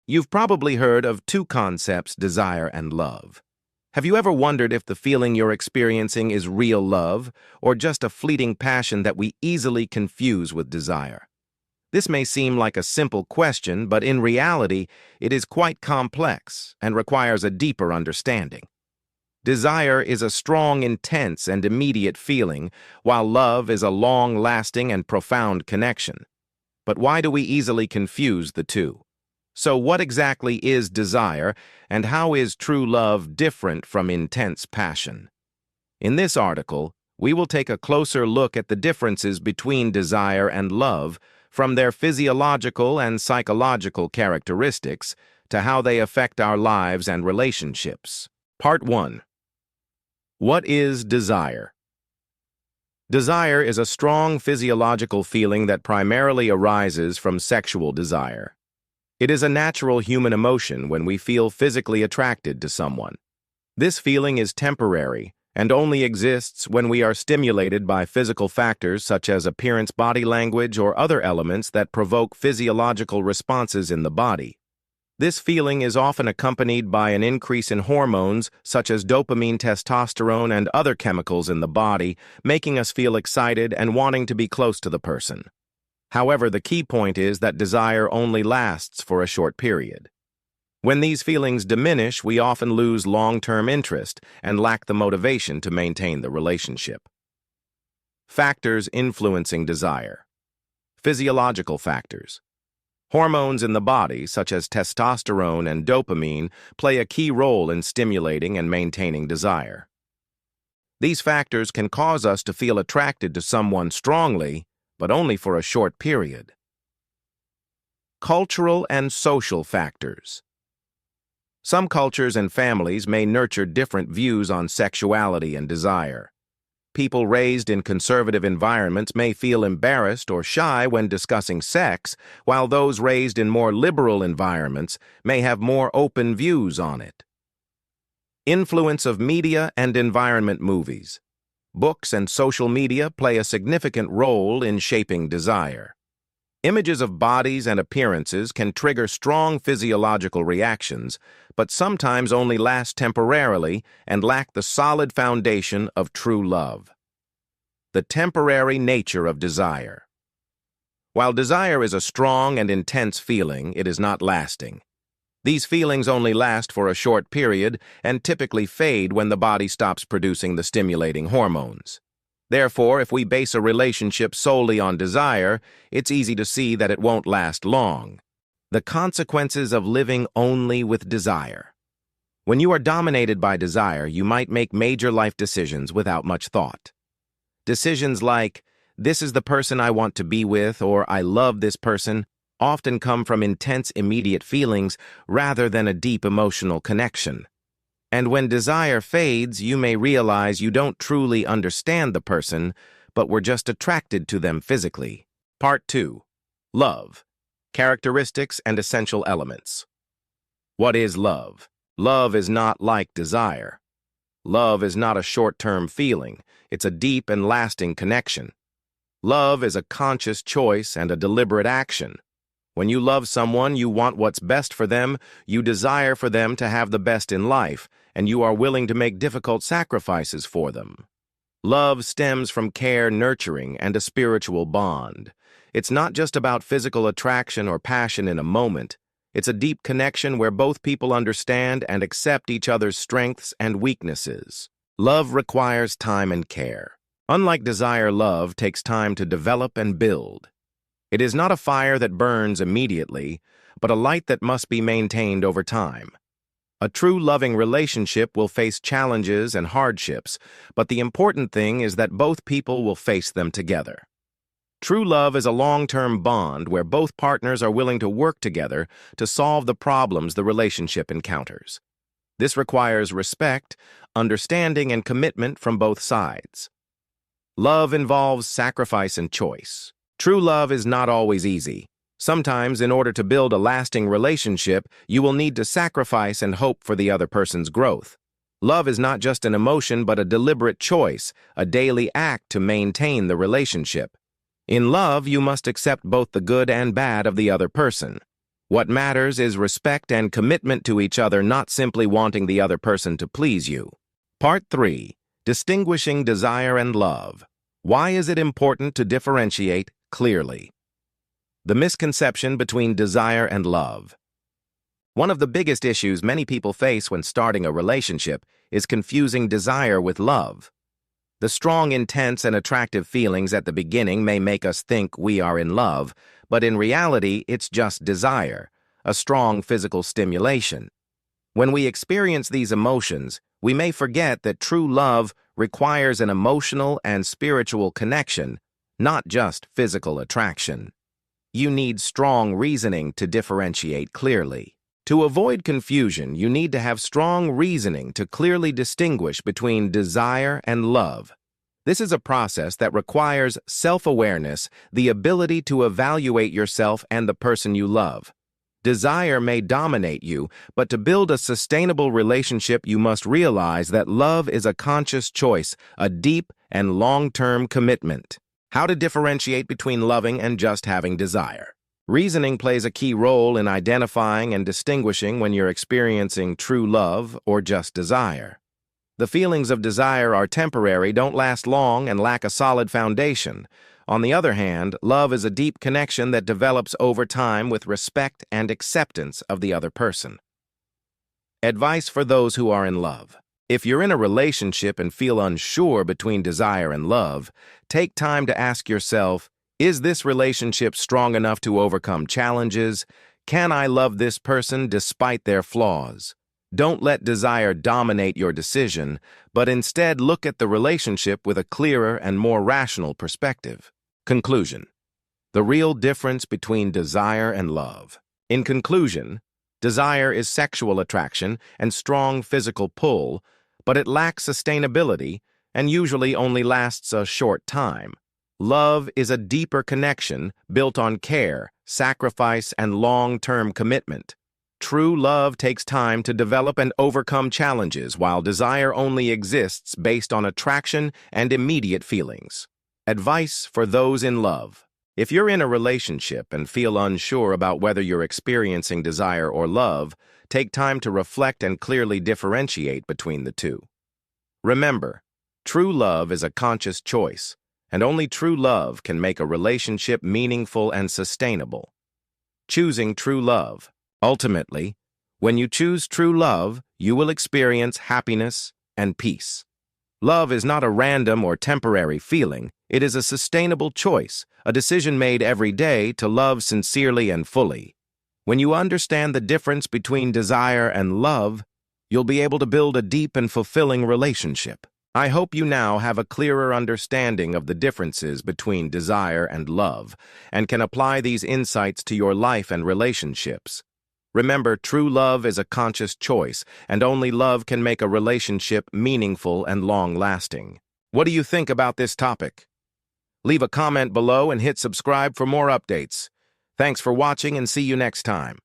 You've probably heard of two concepts, desire and love. Have you ever wondered if the feeling you're experiencing is real love or just a fleeting passion that we easily confuse with desire? This may seem like a simple question, but in reality, it is quite complex and requires a deeper understanding. Desire is a strong, intense, and immediate feeling, while love is a long-lasting and profound connection. But why do we easily confuse the two? So what exactly is desire, and how is true love different from intense passion? In this article, we will take a closer look at the differences between desire and love, from their physiological and psychological characteristics to how they affect our lives and relationships. Part 1. What is desire? Desire is a strong physiological feeling that primarily arises from sexual desire. It is a natural human emotion when we feel physically attracted to someone. This feeling is temporary and only exists when we are stimulated by physical factors such as appearance, body language, or other elements that provoke physiological responses in the body. This feeling is often accompanied by an increase in hormones such as dopamine, testosterone, and other chemicals in the body, making us feel excited and wanting to be close to the person. However, the key point is that desire only lasts for a short period. When these feelings diminish, we often lose long-term interest and lack the motivation to maintain the relationship. Factors influencing desire. Physiological factors. Hormones in the body, such as testosterone and dopamine, play a key role in stimulating and maintaining desire. These factors can cause us to feel attracted to someone strongly, but only for a short period. Cultural and social factors. Some cultures and families may nurture different views on sexuality and desire. People raised in conservative environments may feel embarrassed or shy when discussing sex, while those raised in more liberal environments may have more open views on it. Influence of media and environment. Movies. Books and social media play a significant role in shaping desire. Images of bodies and appearances can trigger strong physiological reactions, but sometimes only last temporarily and lack the solid foundation of true love. The temporary nature of desire. While desire is a strong and intense feeling, it is not lasting. These feelings only last for a short period and typically fade when the body stops producing the stimulating hormones. Therefore, if we base a relationship solely on desire, it's easy to see that it won't last long. The consequences of living only with desire. When you are dominated by desire, you might make major life decisions without much thought. Decisions like, "This is the person I want to be with," or "I love this person," often come from intense immediate feelings rather than a deep emotional connection. And when desire fades, you may realize you don't truly understand the person, but were just attracted to them physically. Part 2. Love. Characteristics and essential elements. What is love? Love is not like desire. Love is not a short-term feeling. It's a deep and lasting connection. Love is a conscious choice and a deliberate action. When you love someone, you want what's best for them, you desire for them to have the best in life, and you are willing to make difficult sacrifices for them. Love stems from care, nurturing, and a spiritual bond. It's not just about physical attraction or passion in a moment. It's a deep connection where both people understand and accept each other's strengths and weaknesses. Love requires time and care. Unlike desire, love takes time to develop and build. It is not a fire that burns immediately, but a light that must be maintained over time. A true loving relationship will face challenges and hardships, but the important thing is that both people will face them together. True love is a long-term bond where both partners are willing to work together to solve the problems the relationship encounters. This requires respect, understanding, and commitment from both sides. Love involves sacrifice and choice. True love is not always easy. Sometimes, in order to build a lasting relationship, you will need to sacrifice and hope for the other person's growth. Love is not just an emotion, but a deliberate choice, a daily act to maintain the relationship. In love, you must accept both the good and bad of the other person. What matters is respect and commitment to each other, not simply wanting the other person to please you. Part 3. Distinguishing desire and love. Why is it important to differentiate clearly? The misconception between desire and love. One of the biggest issues many people face when starting a relationship is confusing desire with love. The strong, intense, and attractive feelings at the beginning may make us think we are in love, but in reality, it's just desire, a strong physical stimulation. When we experience these emotions, we may forget that true love requires an emotional and spiritual connection, not just physical attraction. You need strong reasoning to differentiate clearly. To avoid confusion, you need to have strong reasoning to clearly distinguish between desire and love. This is a process that requires self-awareness, the ability to evaluate yourself and the person you love. Desire may dominate you, but to build a sustainable relationship, you must realize that love is a conscious choice, a deep and long-term commitment. How to differentiate between loving and just having desire. Reasoning plays a key role in identifying and distinguishing when you're experiencing true love or just desire. The feelings of desire are temporary, don't last long, and lack a solid foundation. On the other hand, love is a deep connection that develops over time with respect and acceptance of the other person. Advice for those who are in love. If you're in a relationship and feel unsure between desire and love, take time to ask yourself, is this relationship strong enough to overcome challenges? Can I love this person despite their flaws? Don't let desire dominate your decision, but instead look at the relationship with a clearer and more rational perspective. Conclusion. The real difference between desire and love. In conclusion, desire is sexual attraction and strong physical pull, but it lacks sustainability and usually only lasts a short time. Love is a deeper connection built on care, sacrifice, and long-term commitment. True love takes time to develop and overcome challenges, while desire only exists based on attraction and immediate feelings. Advice for those in love. If you're in a relationship and feel unsure about whether you're experiencing desire or love, take time to reflect and clearly differentiate between the two. Remember, true love is a conscious choice, and only true love can make a relationship meaningful and sustainable. Choosing true love. Ultimately, when you choose true love, you will experience happiness and peace. Love is not a random or temporary feeling. It is a sustainable choice, a decision made every day to love sincerely and fully. When you understand the difference between desire and love, you'll be able to build a deep and fulfilling relationship. I hope you now have a clearer understanding of the differences between desire and love, and can apply these insights to your life and relationships. Remember, true love is a conscious choice, and only love can make a relationship meaningful and long-lasting. What do you think about this topic? Leave a comment below and hit subscribe for more updates. Thanks for watching, and see you next time.